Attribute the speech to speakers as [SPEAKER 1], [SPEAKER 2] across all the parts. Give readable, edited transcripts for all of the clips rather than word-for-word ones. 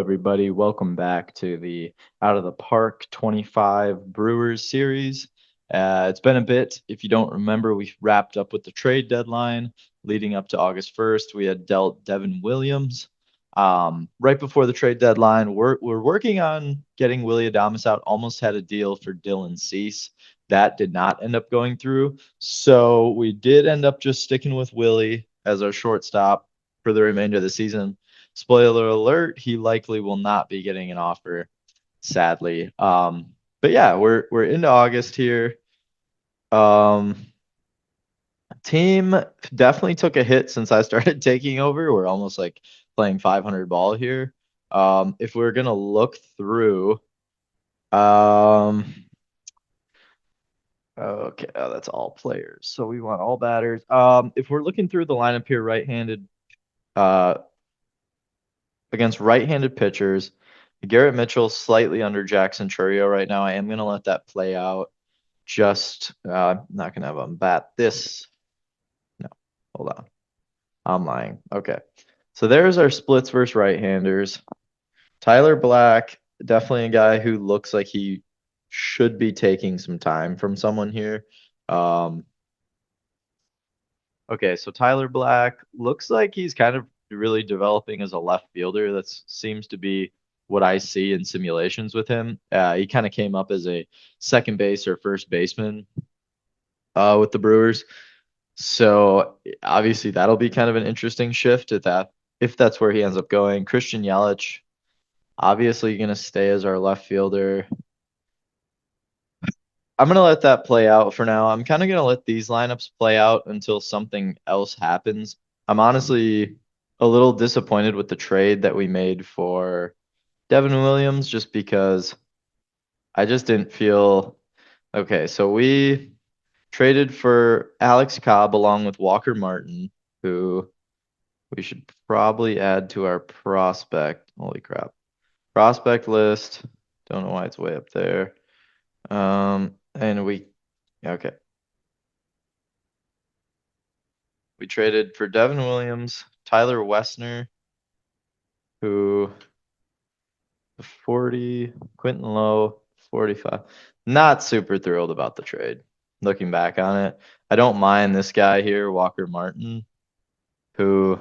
[SPEAKER 1] everybody. Welcome back to the Out of the Park 25 Brewers series. It's been a bit. If you don't remember, we wrapped up with the trade deadline leading up to August 1st. We had dealt Devin Williams. Right before the trade deadline, we're working on getting Willie Adames out. Almost had a deal for Dylan Cease. That did not end up going through. So we did end up just sticking with Willie as our shortstop for the remainder of the season. Spoiler alert, he likely will not be getting an offer, sadly. But yeah, we're into August here. Um, Team definitely took a hit since I started taking over. We're almost like playing 500 ball here. If we're gonna look through, um, okay, that's all players. So we want all batters. If we're looking through the lineup here, right-handed, uh, against right-handed pitchers. Garrett Mitchell slightly under Jackson Churio right now. I am going to let that play out. I'm not going to have him bat this. No, hold on. I'm lying. Okay. So there's our splits versus right-handers. Tyler Black, definitely a guy who looks like he should be taking some time from someone here. Um, okay, so Tyler Black looks like he's kind of really developing as a left fielder. That seems to be what I see in simulations with him. He kind of came up as a second base or first baseman with the Brewers. So obviously that'll be kind of an interesting shift if that's where he ends up going. Christian Yelich, obviously going to stay as our left fielder. I'm gonna let that play out for now. I'm kind of gonna let these lineups play out until something else happens. I'm honestly a little disappointed with the trade that we made for Devin Williams, just because I just didn't feel okay. So we traded for Alex Cobb along with Walker Martin, who we should probably add to our prospect. Holy crap. Prospect list. Don't know why it's way up there. And okay. We traded for Devin Williams, Tyler Wessner, who 40, Quentin Lowe, 45. Not super thrilled about the trade. Looking back on it, I don't mind this guy here, Walker Martin, who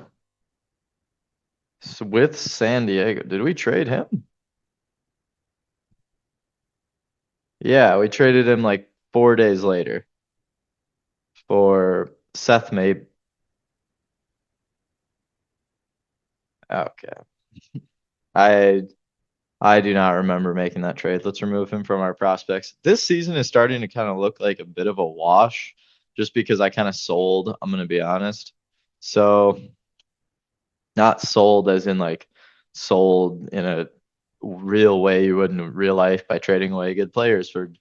[SPEAKER 1] with San Diego. Did we trade him? Yeah, we traded him like 4 days later for Seth May. Okay. I I do not remember making that trade. Let's remove him from our prospects. This season is starting to kind of look like a bit of a wash just because I kind of sold, I'm going to be honest. So, not sold as in like sold in a real way you would in real life by trading away good players for,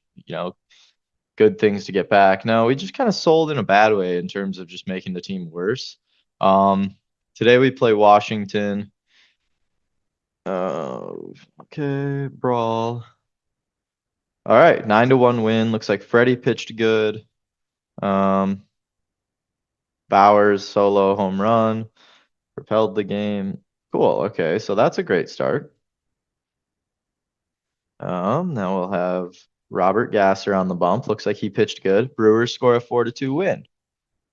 [SPEAKER 1] good things to get back. No, we just kind of sold in a bad way in terms of just making the team worse. Um, Today we play Washington. Uh, okay, brawl. All right, 9-1 win. Looks like Freddie pitched good. Um, Bowers solo home run propelled the game. Cool. Okay, so that's a great start. Now we'll have Robert Gasser on the bump. Looks like he pitched good. Brewers score a 4-2 win.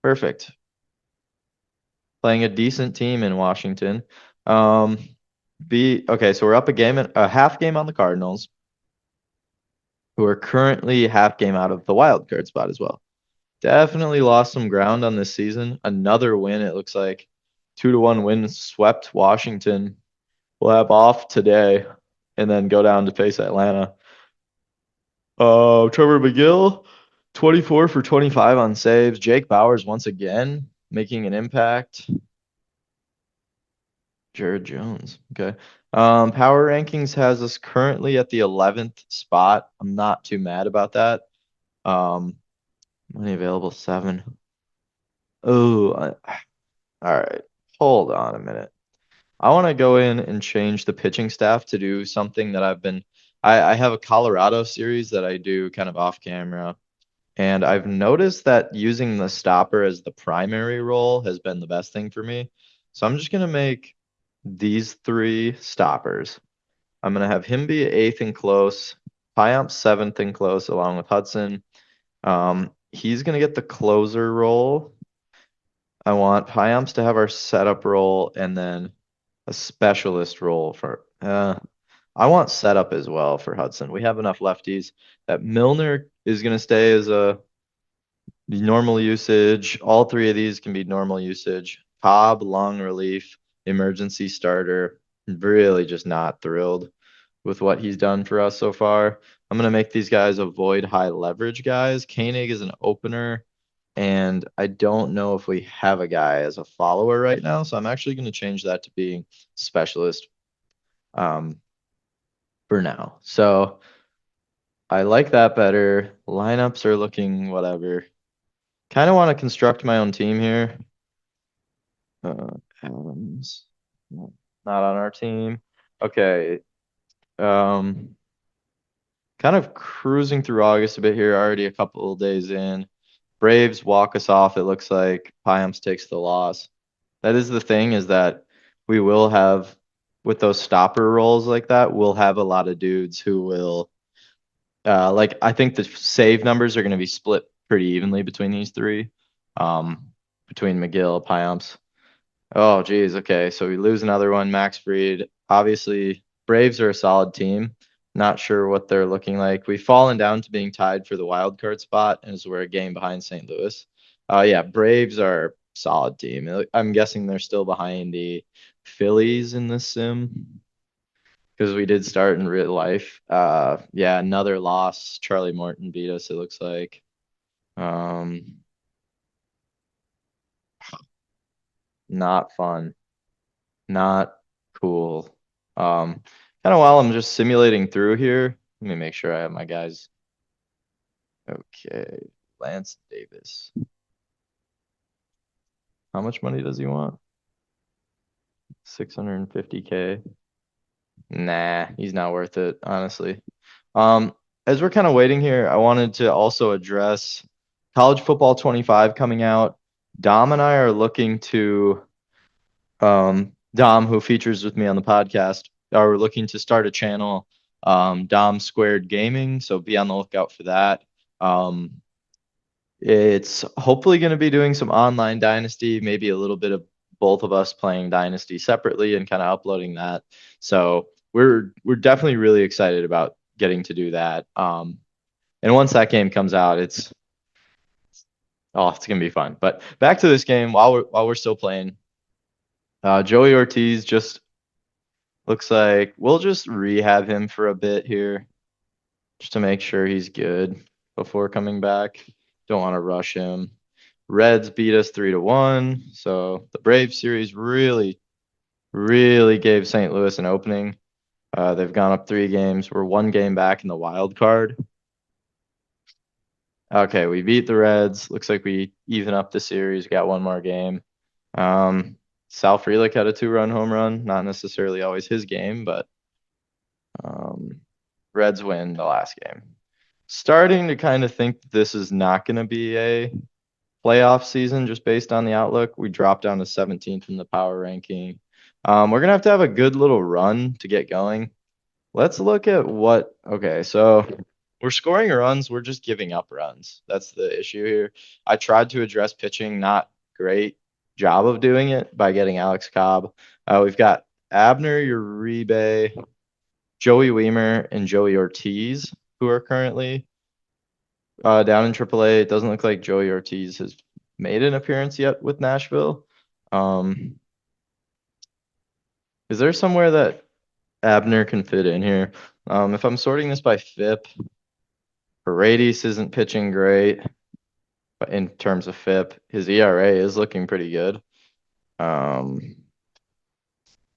[SPEAKER 1] Perfect. Playing a decent team in Washington. Um, okay, so we're up a half game on the Cardinals, who are currently half game out of the wild card spot as well. Definitely lost some ground on this season. Another win, it looks like 2-1 win swept Washington. We'll have off today and then go down to face Atlanta. Trevor McGill, 24 for 25 on saves. Jake Bowers once again making an impact. Jared Jones. Okay. Power rankings has us currently at the 11th spot. I'm not too mad about that. Money available 7. Oh, all right. Hold on a minute. I want to go in and change the pitching staff to do something that I have a Colorado series that I do kind of off camera. And I've noticed that using the stopper as the primary role has been the best thing for me. So I'm just going to make these 3 stoppers. I'm gonna have him be 8th and close, Piamp 7th and close, along with Hudson. He's gonna get the closer role. I want Piamps to have our setup role and then a specialist role for. I want setup as well for Hudson. We have enough lefties that Milner is gonna stay as a normal usage. All three of these can be normal usage. Cobb, long relief, emergency starter. Really just not thrilled with what he's done for us so far. I'm going to make these guys avoid high leverage guys. Koenig is an opener, and I don't know if we have a guy as a follower right now, so I'm actually going to change that to being specialist for now. So I like that better. Lineups are looking whatever. Kind of want to construct my own team here. Adams, not on our team. Okay. Kind of cruising through August a bit here, already a couple of days in. Braves walk us off, it looks like. Piams takes the loss. That is the thing, is that we will have, with those stopper rolls like that, we'll have a lot of dudes who will, like, I think the save numbers are going to be split pretty evenly between these three, between McGill, Piams. Oh, geez. Okay. So we lose another one. Max Fried. Obviously, Braves are a solid team. Not sure what they're looking like. We've fallen down to being tied for the wild card spot, as we're a game behind St. Louis. Yeah, Braves are a solid team. I'm guessing they're still behind the Phillies in this sim because we did start in real life. Yeah, another loss. Charlie Morton beat us, it looks like. Not fun. Not cool. Kind of while I'm just simulating through here, let me make sure I have my guys. Okay, Lance Davis. How much money does he want? 650K. Nah, he's not worth it, honestly. As we're kind of waiting here, I wanted to also address College Football 25 coming out. Dom and I are looking to Dom, who features with me on the podcast, are looking to start a channel, Dom Squared Gaming. So be on the lookout for that. It's hopefully going to be doing some online Dynasty, maybe a little bit of both of us playing Dynasty separately and kind of uploading that. So we're definitely really excited about getting to do that. And once that game comes out, it's gonna be fun. But back to this game while we're still playing. Joey Ortiz just looks like we'll just rehab him for a bit here just to make sure he's good before coming back. Don't want to rush him. Reds beat us 3-1. So the Braves series really, really gave St. Louis an opening. They've gone up 3 games. We're 1 game back in the wild card. Okay, we beat the Reds. Looks like we even up the series. We got 1 more game. Sal Frelick had a 2-run home run. Not necessarily always his game, but Reds win the last game. Starting to kind of think this is not going to be a playoff season just based on the outlook. We dropped down to 17th in the power ranking. We're going to have a good little run to get going. Let's look at what. Okay, so we're scoring runs. We're just giving up runs. That's the issue here. I tried to address pitching. Not great job of doing it by getting Alex Cobb. We've got Abner, Uribe, Joey Weimer, and Joey Ortiz, who are currently down in AAA. It doesn't look like Joey Ortiz has made an appearance yet with Nashville. Is there somewhere that Abner can fit in here? If I'm sorting this by FIP, Paredes isn't pitching great, but in terms of FIP, his ERA is looking pretty good.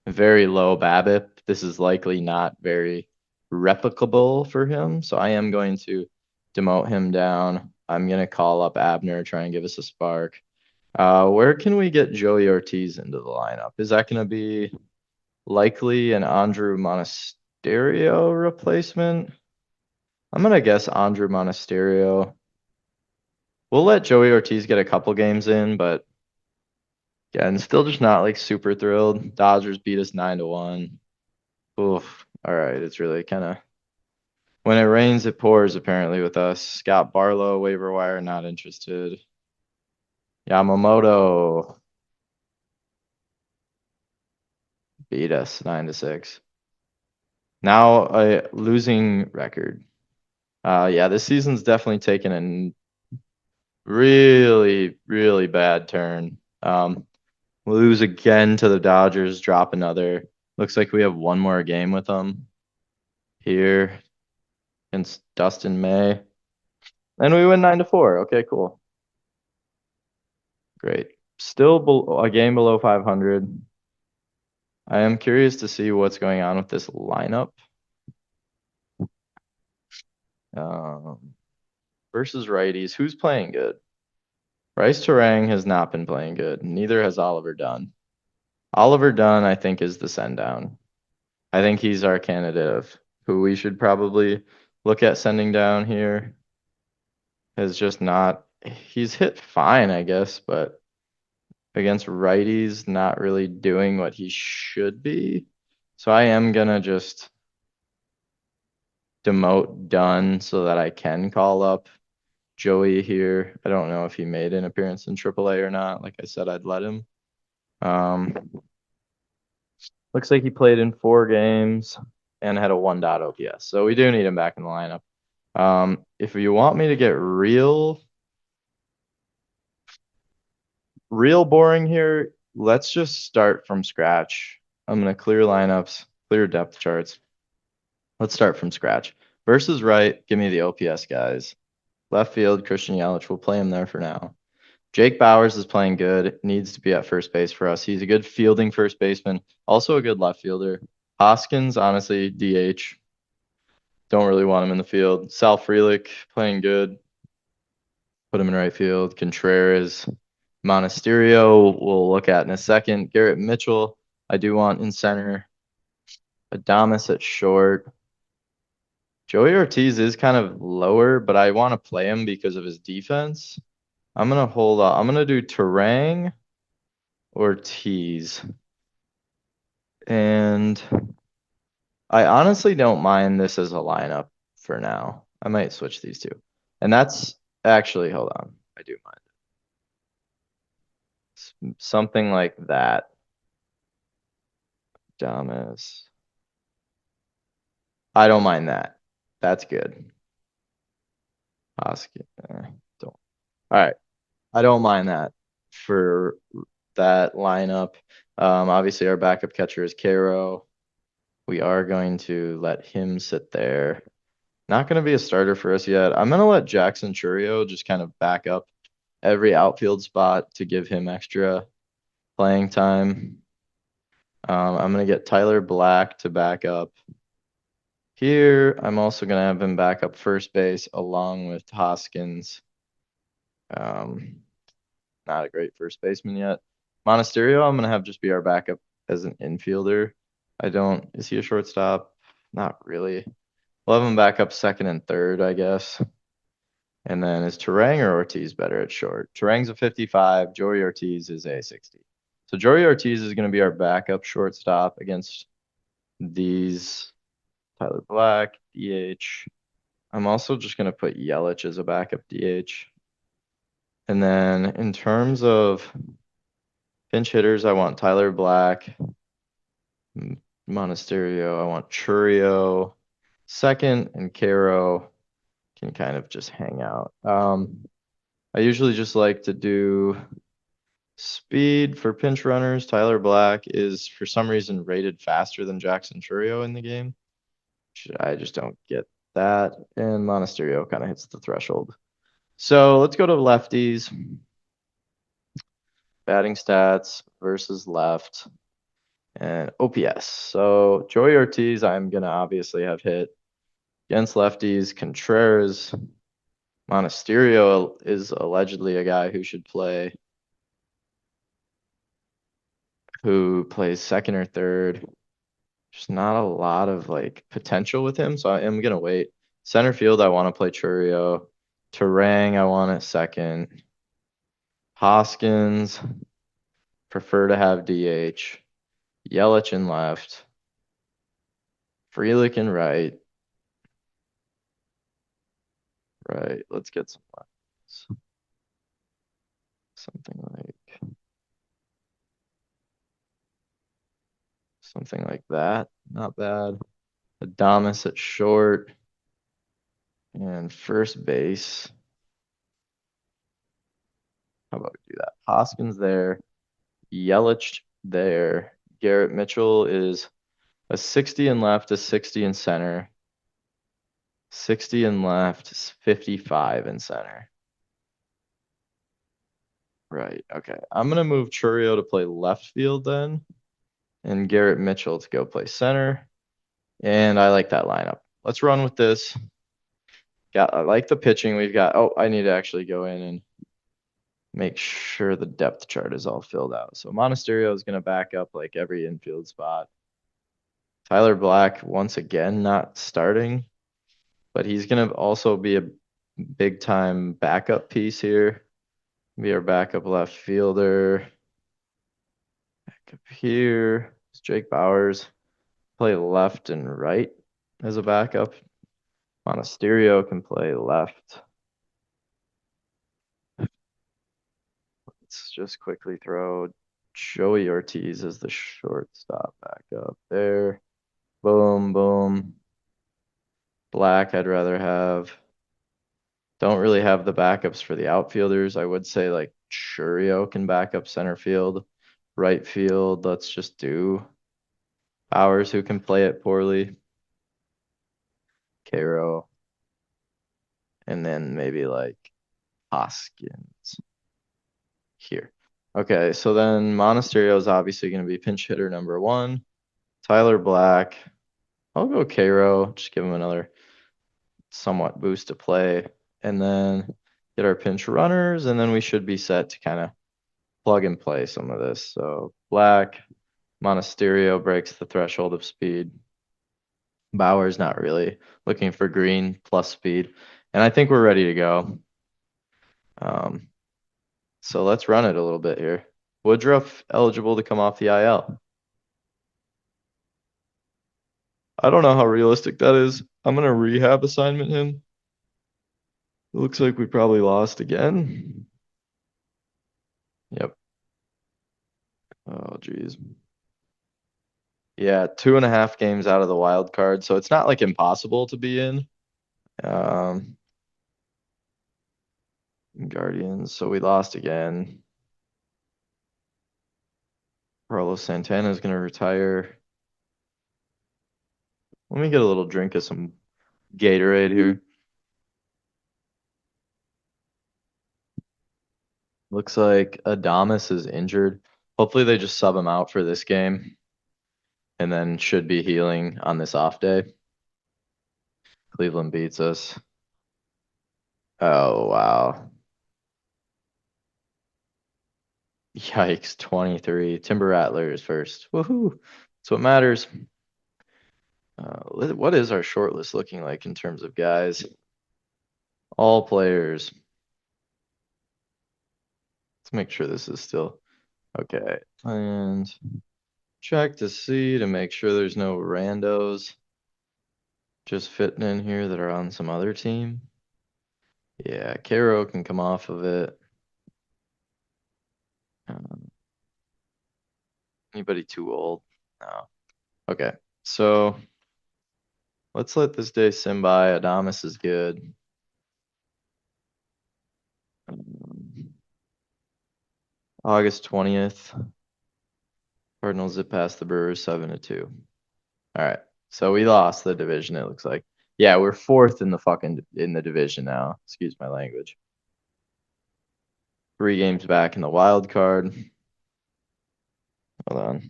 [SPEAKER 1] Very low BABIP. This is likely not very replicable for him, so I am going to demote him down. I'm going to call up Abner, try and give us a spark. Where can we get Joey Ortiz into the lineup? Is that going to be likely an Andrew Monasterio replacement? I'm going to guess Andrew Monasterio. We'll let Joey Ortiz get a couple games in, but yeah, and still just not like super thrilled. Dodgers beat us 9-1. Oof. All right, it's really kind of when it rains, it pours. Apparently, with us, Scott Barlow waiver wire, not interested. Yamamoto beat us 9-6. Now a losing record. Yeah, this season's definitely taken a really, really bad turn. Lose again to the Dodgers, drop another. Looks like we have one more game with them here against Dustin May. And we win 9-4. Okay, cool. Great. Still a game below 500. I am curious to see what's going on with this lineup. Versus righties. Who's playing good? Bryce Terang has not been playing good. Neither has Oliver Dunn. Oliver Dunn, I think, is the send down. I think he's our candidate of who we should probably look at sending down here. Has just not, he's hit fine, I guess, but against righties, not really doing what he should be. So I am gonna just demote Dunn so that I can call up Joey here. I don't know if he made an appearance in AAA or not. Like I said, I'd let him. Looks like he played in 4 games and had a 1.0 OPS. So we do need him back in the lineup. If you want me to get real boring here, let's just start from scratch. I'm gonna clear lineups, clear depth charts. Let's start from scratch. Versus right, give me the OPS guys. Left field, Christian Yelich, we'll play him there for now. Jake Bauers is playing good, needs to be at first base for us. He's a good fielding first baseman, also a good left fielder. Hoskins, honestly, DH. Don't really want him in the field. Sal Frelick playing good. Put him in right field. Contreras, Monasterio, we'll look at in a second. Garrett Mitchell, I do want in center. Adames at short. Joey Ortiz is kind of lower, but I want to play him because of his defense. I'm gonna hold on. I'm gonna do Terang, Ortiz. And I honestly don't mind this as a lineup for now. I might switch these two. And that's actually, hold on. I do mind. Something like that. Damas. I don't mind that. That's good. Hoskins. Don't. All right. I don't mind that for that lineup. Obviously, our backup catcher is Caro. We are going to let him sit there. Not going to be a starter for us yet. I'm going to let Jackson Churio just kind of back up every outfield spot to give him extra playing time. I'm going to get Tyler Black to back up here. I'm also going to have him back up first base along with Hoskins. Not a great first baseman yet. Monasterio, I'm going to have just be our backup as an infielder. Is he a shortstop? Not really. We'll have him back up second and third, I guess. And then is Terang or Ortiz better at short? Terang's a 55. Joey Ortiz is a 60. So Joey Ortiz is going to be our backup shortstop against these. Tyler Black, DH. I'm also just going to put Yelich as a backup DH. And then in terms of pinch hitters, I want Tyler Black, Monasterio. I want Churio second, and Caro can kind of just hang out. I usually just like to do speed for pinch runners. Tyler Black is for some reason rated faster than Jackson Churio in the game. I just don't get that. And Monasterio kind of hits the threshold. So let's go to lefties. Batting stats versus left and OPS. So Joey Ortiz, I'm going to obviously have hit against lefties. Contreras, Monasterio is allegedly a guy who should play, who plays second or third. There's not a lot of like potential with him, so I am going to wait. Center field, I want to play Churio. Terang, I want it second. Hoskins, prefer to have DH. Yelich in left. Frelick and right. Right. Let's get some lines. Something like that. Not bad. Adamas at short. And first base. How about we do that? Hoskins there. Yelich there. Garrett Mitchell is a 60 in left, a 60 in center. 60 in left, 55 in center. Right. Okay. I'm going to move Churio to play left field then, and Garrett Mitchell to go play center. And I like that lineup. Let's run with this. I like the pitching we've got. Oh, I need to actually go in and make sure the depth chart is all filled out. So Monasterio is going to back up like every infield spot. Tyler Black, once again, not starting, but he's going to also be a big time backup piece here. Be our backup left fielder. Back up here is Jake Bowers. Play left and right as a backup. Monasterio can play left. Let's just quickly throw Joey Ortiz as the shortstop back up there. Boom, boom. Black, I'd rather have. Don't really have the backups for the outfielders. I would say like Churio can back up center field, right field. Let's just do Bowers, who can play it poorly. Cairo. And then maybe like Hoskins here. Okay, so then Monasterio is obviously going to be pinch hitter number 1. Tyler Black. I'll go Cairo. Just give him another somewhat boost to play. And then get our pinch runners, and then we should be set to kind of plug and play some of this. So Black, Monasterio breaks the threshold of speed. Bauer's not really looking for green plus speed. And I think we're ready to go. So let's run it a little bit here. Woodruff eligible to come off the IL. I don't know how realistic that is. I'm going to rehab assignment him. It looks like we probably lost again. Yep. Oh, geez. Yeah, 2.5 games out of the wild card, so it's not like impossible to be in. Guardians, so we lost again. Carlos Santana is going to retire. Let me get a little drink of some Gatorade here. Looks like Adamas is injured. Hopefully they just sub him out for this game and then should be healing on this off day. Cleveland beats us. Oh, wow. Yikes, 23. Timber Rattler is first. Woohoo. That's what matters. What is our short list looking like in terms of guys? All players. Let's make sure this is still okay. And check to see to make sure there's no randos just fitting in here that are on some other team. Yeah, Caro can come off of it. Anybody too old? No. Okay, so let's let this day sim by. Adamas is good. August 20th. Cardinals zip past the Brewers 7-2. All right. So we lost the division, it looks like. Yeah, we're 4th in the division now. Excuse my language. 3 games back in the wild card. Hold on.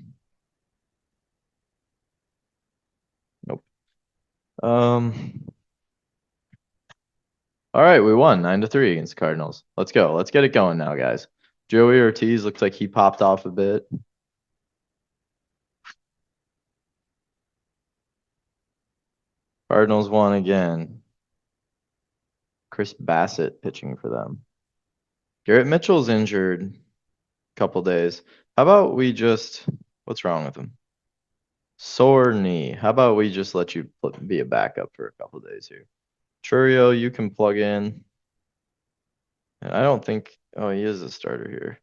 [SPEAKER 1] Nope. All right, we won 9-3 against the Cardinals. Let's go. Let's get it going now, guys. Joey Ortiz looks like he popped off a bit. Cardinals won again. Chris Bassett pitching for them. Garrett Mitchell's injured a couple days. How about we just, what's wrong with him? Sore knee. How about we just let you be a backup for a couple days here? Churio, you can plug in. And I don't think, oh, he is a starter here.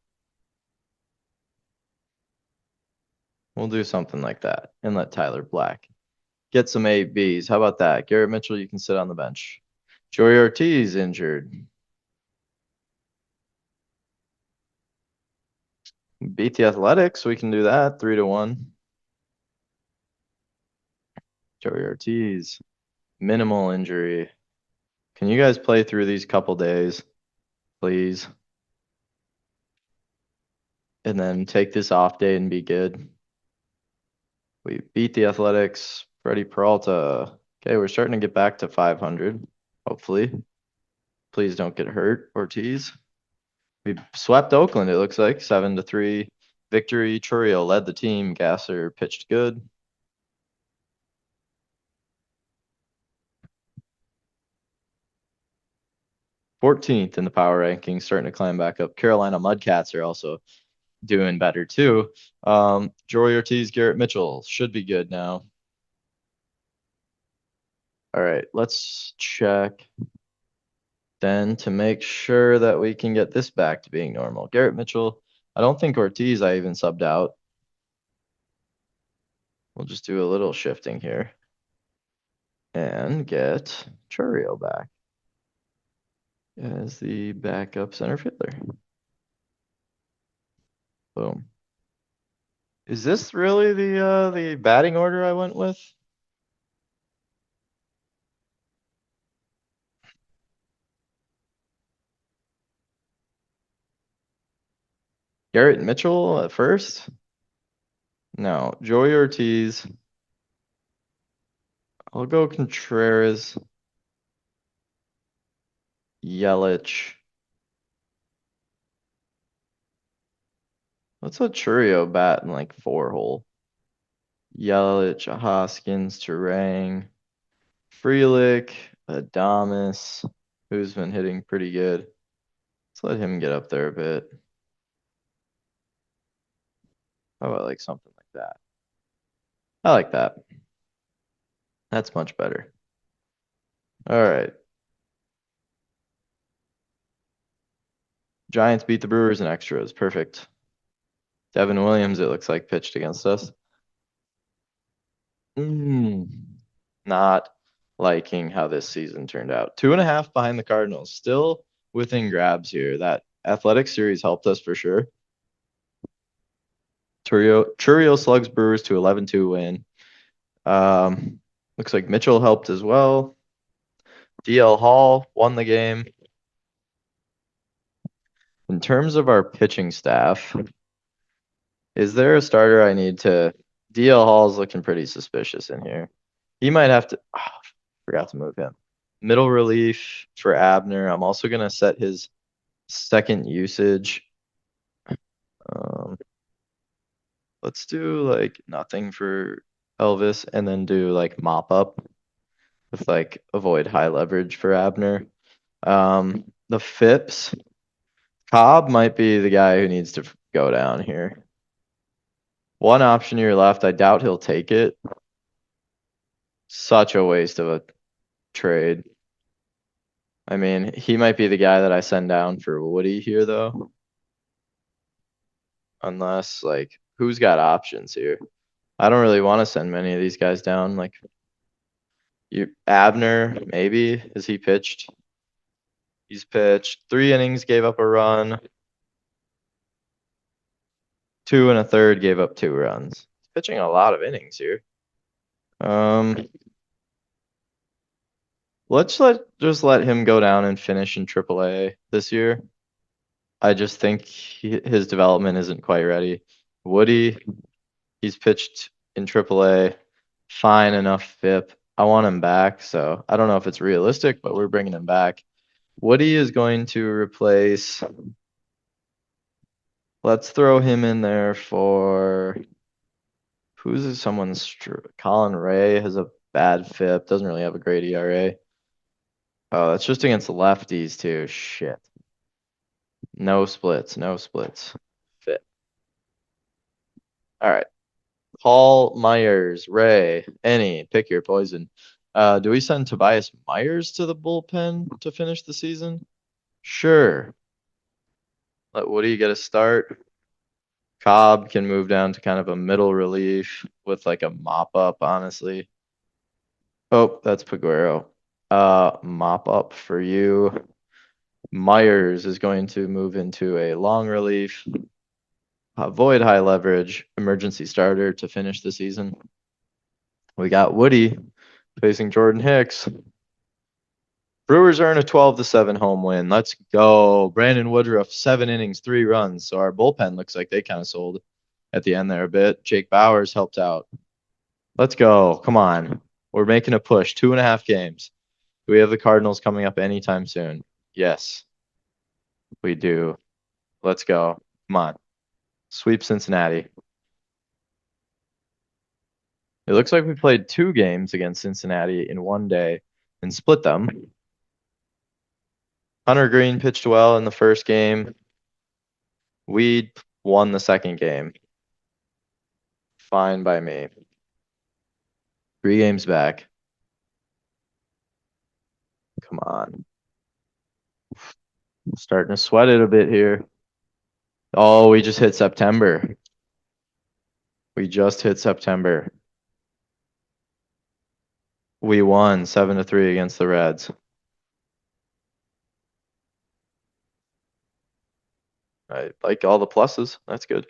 [SPEAKER 1] We'll do something like that and let Tyler Black get some ABs. How about that? Garrett Mitchell, you can sit on the bench. Joey Ortiz injured. Beat the Athletics. We can do that 3-1. Joey Ortiz, minimal injury. Can you guys play through these couple days, please? And then take this off day and be good. We beat the Athletics. Freddie Peralta. Okay, we're starting to get back to 500, hopefully. Please don't get hurt, Ortiz. We swept Oakland, it looks like, 7-3 victory. Churio led the team. Gasser pitched good. '14th in the power rankings, starting to climb back up. Carolina Mudcats are also doing better too. Joey Ortiz, Garrett Mitchell should be good now. All right, let's check then to make sure that we can get this back to being normal. Garrett Mitchell, I don't think Ortiz I even subbed out. We'll just do a little shifting here and get Churio back as the backup center fielder. Boom. Is this really the batting order I went with? Garrett Mitchell at first? No, Joey Ortiz. I'll go Contreras, Yelich. Let's let Churio bat in like 4-hole. Yelich, Hoskins, Turang, Frelick, Adames, who's been hitting pretty good. Let's let him get up there a bit. How about like something like that? I like that. That's much better. All right. Giants beat the Brewers in extras. Perfect. Devin Williams, it looks like, pitched against us. Not liking how this season turned out. 2.5 behind the Cardinals. Still within grabs here. That athletic series helped us for sure. Churio slugs Brewers to 11-2 win. Looks like Mitchell helped as well. DL Hall won the game. In terms of our pitching staff, is there a starter I need to? DL Hall's looking pretty suspicious in here. He might have to. Forgot to move him. Middle relief for Abner. I'm also gonna set his second usage. Let's do like nothing for Elvis and then do like mop up with like avoid high leverage for Abner. The Phipps, Cobb might be the guy who needs to go down here. One option to your left, I doubt he'll take it. Such a waste of a trade. I mean, he might be the guy that I send down for Woody here though. Unless like, who's got options here? I don't really want to send many of these guys down. Like, Abner, maybe. Has he pitched? He's pitched 3 innings, gave up a run. 2 1/3, gave up 2 runs. He's pitching a lot of innings here. Let's just let him go down and finish in AAA this year. I just think his development isn't quite ready. Woody, he's pitched in AAA, fine enough FIP. I want him back, so I don't know if it's realistic, but we're bringing him back. Woody is going to replace. Let's throw him in there for. Who's someone's? Colin Ray has a bad FIP, doesn't really have a great ERA. Oh, that's just against the lefties too. Shit. No splits, no splits. Fit. All right. Paul Myers, Ray, any, pick your poison. Do we send Tobias Myers to the bullpen to finish the season? Sure. Let Woody get a start. Cobb can move down to kind of a middle relief with like a mop up, honestly. Oh, that's Paguero. Mop up for you. Myers is going to move into a long relief. Avoid high leverage, emergency starter to finish the season. We got Woody facing Jordan Hicks. Brewers earn a 12-7 home win. Let's go. Brandon Woodruff, 7 innings, 3 runs. So our bullpen looks like they kind of sold at the end there a bit. Jake Bowers helped out. Let's go. Come on. We're making a push. 2.5 games. Do we have the Cardinals coming up anytime soon? Yes, we do. Let's go. Come on. Sweep Cincinnati. It looks like we played 2 games against Cincinnati in one day and split them. Hunter Green pitched well in the first game. We won the second game. Fine by me. 3 games back. Come on. Starting to sweat it a bit here. Oh, we just hit September. We just hit September. We won 7-3 against the Reds. I like all the pluses. That's good.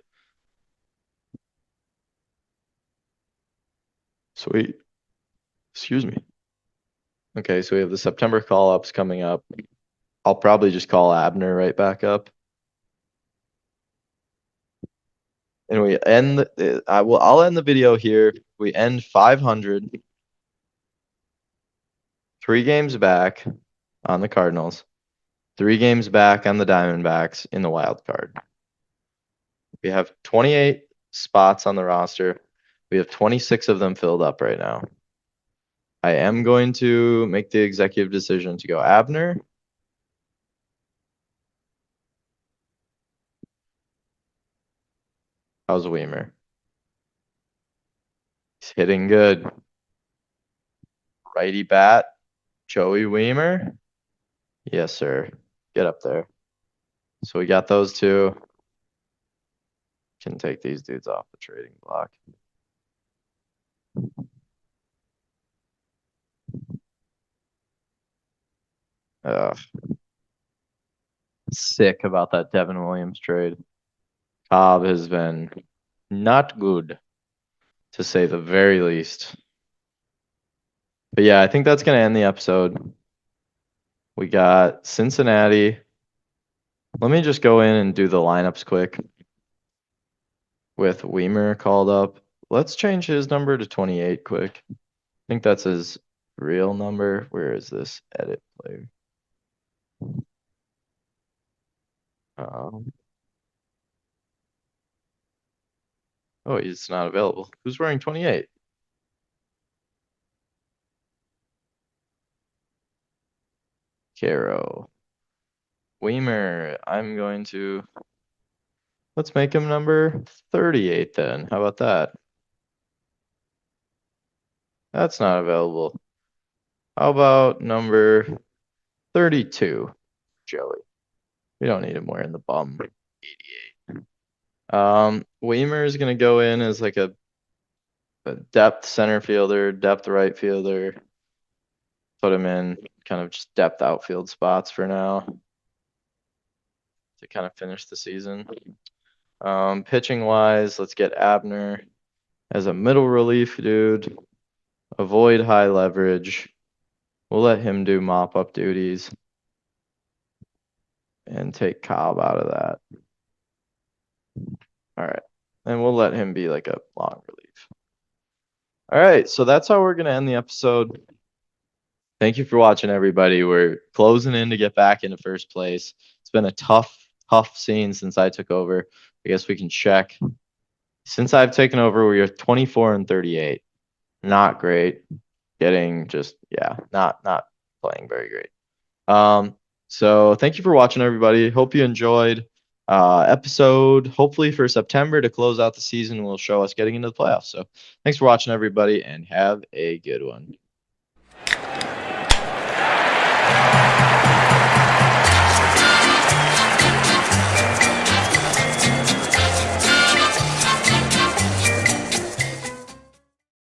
[SPEAKER 1] Sweet. Excuse me. Okay, so we have the September call-ups coming up. I'll probably just call Abner right back up. And we end I'll end the video here. We end 500. 3 games back on the Cardinals. 3 games back on the Diamondbacks in the wild card. We have 28 spots on the roster. We have 26 of them filled up right now. I am going to make the executive decision to go Abner. How's Weimer? He's hitting good. Righty bat, Joey Weimer. Yes, sir. Get up there. So we got those 2. Can take these dudes off the trading block. Sick about that Devin Williams trade. Cobb has been not good, to say the very least. But yeah, I think that's going to end the episode. We got Cincinnati. Let me just go in and do the lineups quick. With Weimer called up. Let's change his number to 28 quick. I think that's his real number. Where is this? Edit player. Oh, he's not available. Who's wearing 28? Caro. Weimer. Let's make him number 38 then. How about that? That's not available. How about number 32? Joey. We don't need him wearing the bum 88. Weimer is gonna go in as like a depth center fielder, depth right fielder. Put him in kind of just depth outfield spots for now to kind of finish the season. Pitching wise, let's get Abner as a middle relief dude. Avoid high leverage. We'll let him do mop up duties and take Cobb out of that. All right. And we'll let him be like a long relief. All right. So that's how we're going to end the episode. Thank you for watching, everybody. We're closing in to get back into first place. It's been a tough scene since I took over. I guess we can check. Since I've taken over, we are 24-38. Not great. Getting just, yeah, not playing very great. So thank you for watching, everybody. Hope you enjoyed. episode, hopefully for September to close out the season, will show us getting into the playoffs. So thanks for watching, everybody, and have a good one.